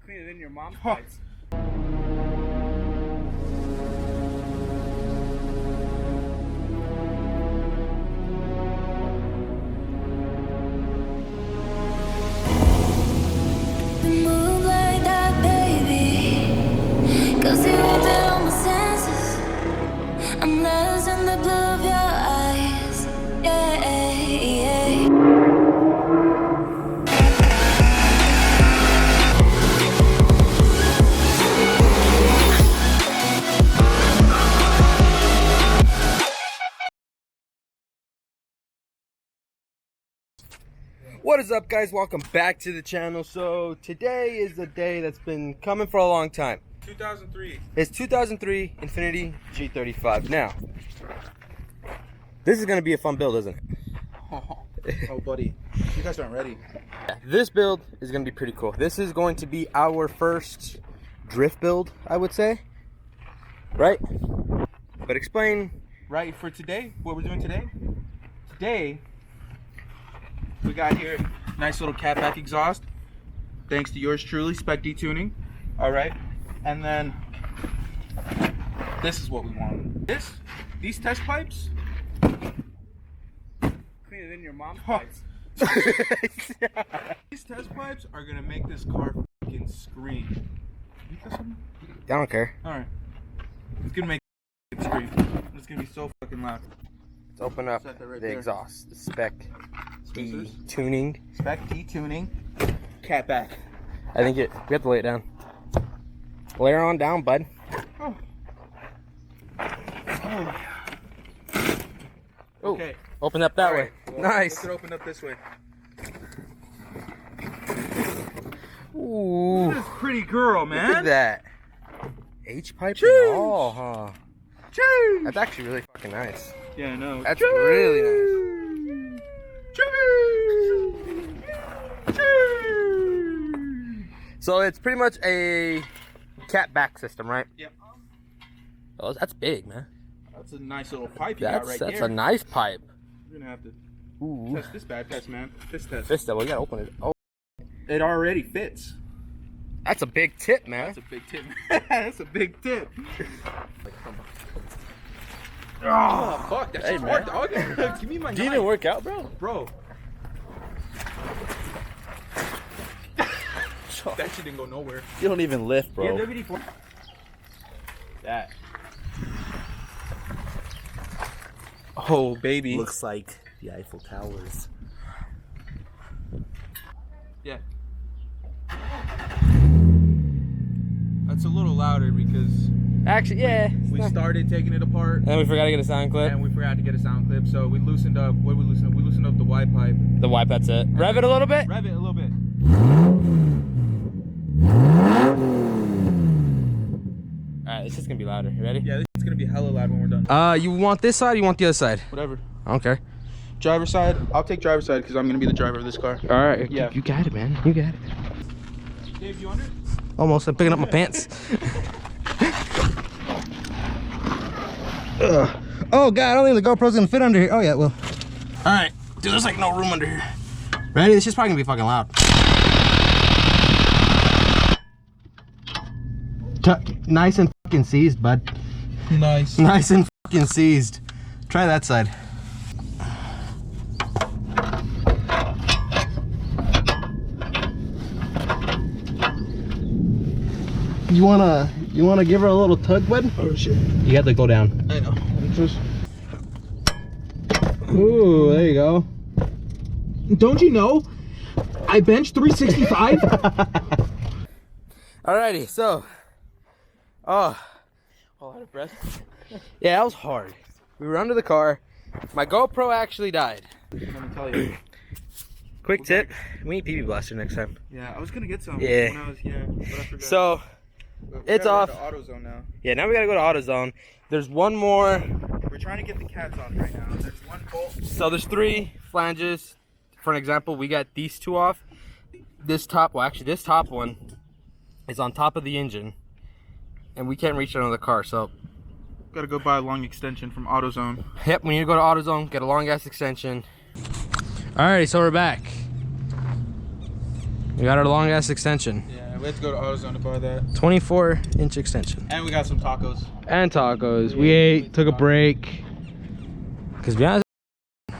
Cleaner than your mom's pipes. Move like that, baby. 'Cause you hold it on my senses. I'm lost in the blue of your eyes. Yeah, yeah. What is up, guys? Welcome back to the channel. So today is a day that's been coming for a long time. 2003. It's 2003 Infiniti G35. Now, this is going to be a fun build, isn't it? Oh, buddy. You guys aren't ready. Yeah, this build is going to be pretty cool. This is going to be our first drift build, I would say. Right? But explain. Right, for today, what we're doing today? Today, we got here nice little catback exhaust. Thanks to yours truly, SPEC tuning. Alright. And then this is what we want. These test pipes. Cleaner than your mom's pipes. These test pipes are gonna make this car fucking scream. You got something? I don't care. Alright. It's gonna make it scream. It's gonna be so fucking loud. Let's open up Set that right the there. exhaust. The SPEC Scissors. tuning. SPEC tuning. Catback. I think we have to lay it down. Lay her on down, bud. Oh. Oh, Okay. open up that All way. right, well, Nice. Let's open up this way. Ooh, This is pretty girl, man. look at that. H pipe Jeez. and all, huh? Jeez. That's actually really fucking nice. Yeah, I know. That's really nice. So it's pretty much a cat back system, right? Yep. Oh, that's big, man. That's a nice little pipe you got right That's there. a nice pipe. We're gonna have to Ooh. test this bad test, man. This test. Vista, well, you gotta open it. Oh, It already fits. that's a big tip, man. That's a big tip. That's a big tip. Oh, fuck. That's Hey, just man. hard, dog. Give me my Do you knife. even work out, bro? Bro. That shit didn't go nowhere. You don't even lift, bro. Yeah, WD-4. That. Oh, baby. Looks like the Eiffel Towers. Yeah. That's a little louder because Actually, yeah. we started taking it apart And we forgot to get a sound clip. and we forgot to get a sound clip, so we loosened up. What did we loosen up? We loosened up the Y pipe. The wipe, that's it. Rev it a little bit. Rev it a little bit. Alright, it's just gonna be louder. You ready? Yeah, it's gonna be hella loud when we're done. You want this side or you want the other side? Whatever. I don't care. Driver side. I'll take driver side because I'm gonna be the driver of this car. Alright, Yeah. you got it, man. You got it. Dave, you under? Almost, I'm picking up my pants. Ugh. Oh god, I don't think the GoPro's gonna fit under here. Oh yeah, well. Alright, dude, there's like no room under here. Ready? This is probably gonna be fucking loud. Nice and fucking seized, bud. Nice. Nice and fucking seized. Try that side. You wanna give her a little tug, bud? Oh shit. You got to go down. I know. Ooh, there you go. Don't you know? I bench 365. Alrighty, so. Oh. All out of breath. Yeah, that was hard. We were under the car. My GoPro actually died. Let me tell you. Quick tip, we need PB Blaster next time. Yeah, I was gonna get some. Yeah. When I was, yeah, but I forgot. So, But we it's gotta off. go to AutoZone now. yeah, now we gotta go to AutoZone. There's one more. We're trying to get the cats on right now. There's one bolt. So there's 3 flanges. For an example, we got these 2 off. This top, well actually this top one is on top of the engine. And we can't reach it on the car, so. Gotta go buy a long extension from AutoZone. Yep, we need to go to AutoZone, get a long ass extension. Alrighty, so we're back. We got our long ass extension. Yeah, we had to go to AutoZone to buy that. 24-inch extension. And we got some tacos. And tacos. We ate, took a break. Cause to be honest,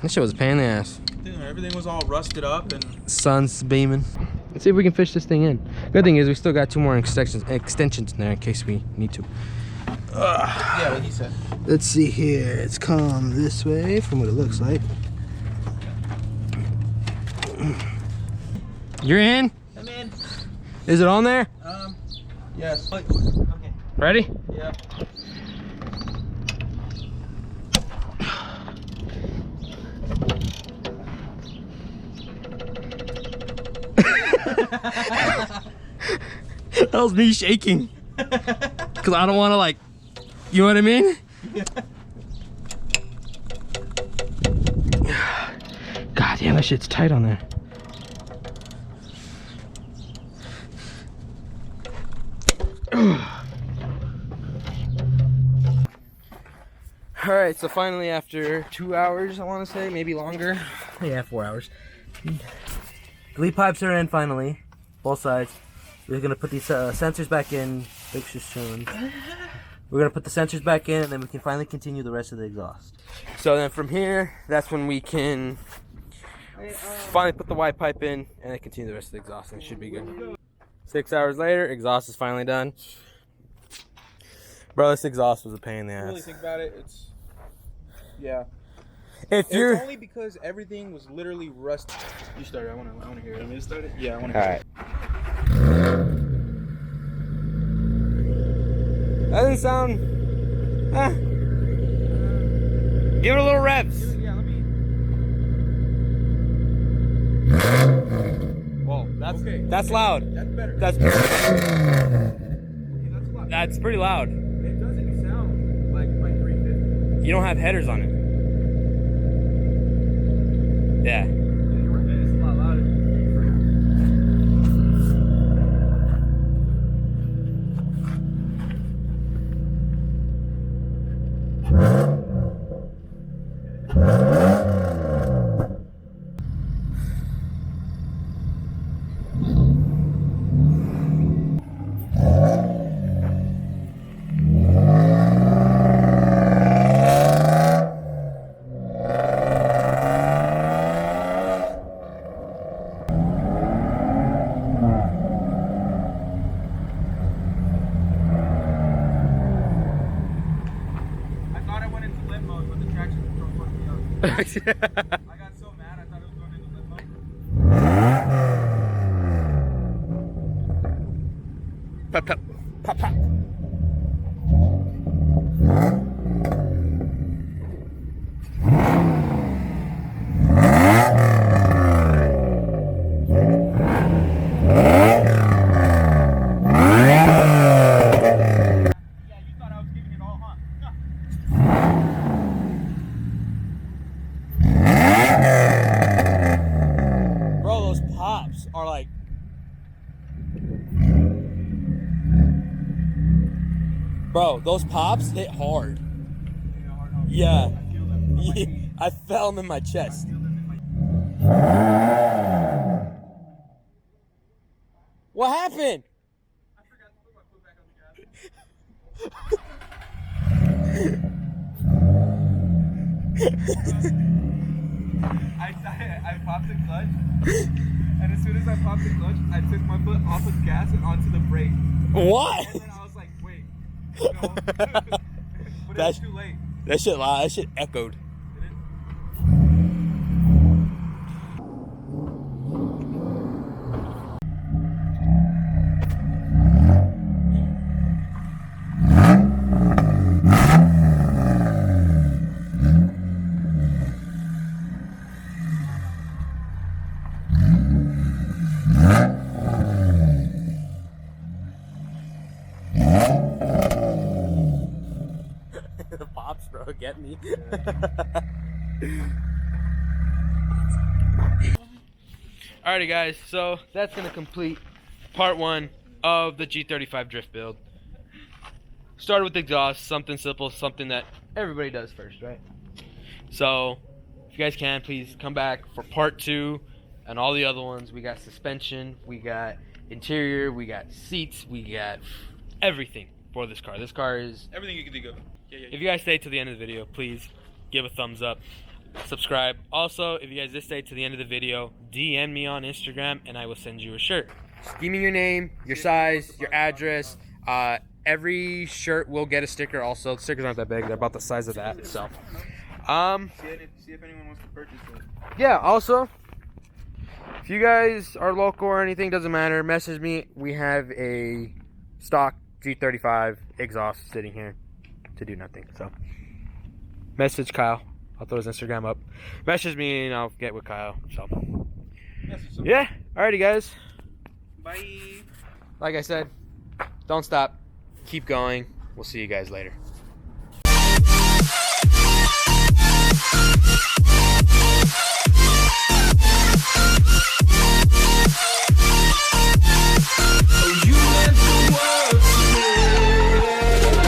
this shit was a pain in the ass. Dude, everything was all rusted up and Sun's beaming. Let's see if we can fish this thing in. Good thing is we still got 2 more extensions in there in case we need to. yeah, what he said. Let's see here. It's come this way from what it looks like. You're in? I'm in. Is it on there? Yes. Okay. Ready? Yeah. That was me shaking. Cause I don't want to like, you know what I mean? God damn, that shit's tight on there. All right, so finally after 2 hours, I want to say, maybe longer. Yeah, 4 hours. The lead pipes are in finally, both sides. We're gonna put these sensors back in. Pictures shown. We're gonna put the sensors back in, and then we can finally continue the rest of the exhaust. So then from here, that's when we can finally put the white pipe in, and then continue the rest of the exhaust, and it should be good. 6 hours later, exhaust is finally done. Bro, this exhaust was a pain in the ass. Really think about it, it's yeah. If It's you're only because everything was literally rusted. You started. I want to hear it. Want me to start it? Yeah, I want to all hear right. That doesn't sound. Give it a little revs. it. Yeah, let me. Whoa, Okay. that's loud. That's better. That's Okay, that's loud. that's pretty loud. It doesn't sound like my 350. You don't have headers on it. Yeah. It's a lot louder. I got so mad, I thought it was going into limbo. Pop, pop, pop, pop. Yeah, you thought I was giving it all, huh? Bro, those pops are like. Bro, those pops hit hard. Yeah. I felt them in my chest. What happened? I forgot to put my foot back on the gas. I popped the clutch, and as soon as I popped the clutch, I took my foot off of the gas and onto the brake. What? And then I was like, wait, no. But it was too late. That shit loud. That shit echoed. Did it? The pops, bro, get me. Alrighty, guys, so that's gonna complete part 1 of the G35 drift build. Started with exhaust, something simple, something that everybody does first, right? So, if you guys can, please come back for part 2 and all the other ones. We got suspension, we got interior, we got seats, we got everything for this car. This car is Everything you can think of. If you guys stay to the end of the video, please give a thumbs up, subscribe. Also, if you guys did stay to the end of the video, DM me on Instagram and I will send you a shirt. Just give me your name, your size, your address. Every shirt will get a sticker also. The stickers aren't that big, they're about the size of that. So See if anyone wants to purchase it. yeah, also, if you guys are local or anything, doesn't matter, message me. We have a stock G35 exhaust sitting here to do nothing. So message Kyle. I'll throw his Instagram up. Message me and I'll get with Kyle. So yeah, alrighty guys. Bye. Like I said, don't stop. Keep going. We'll see you guys later.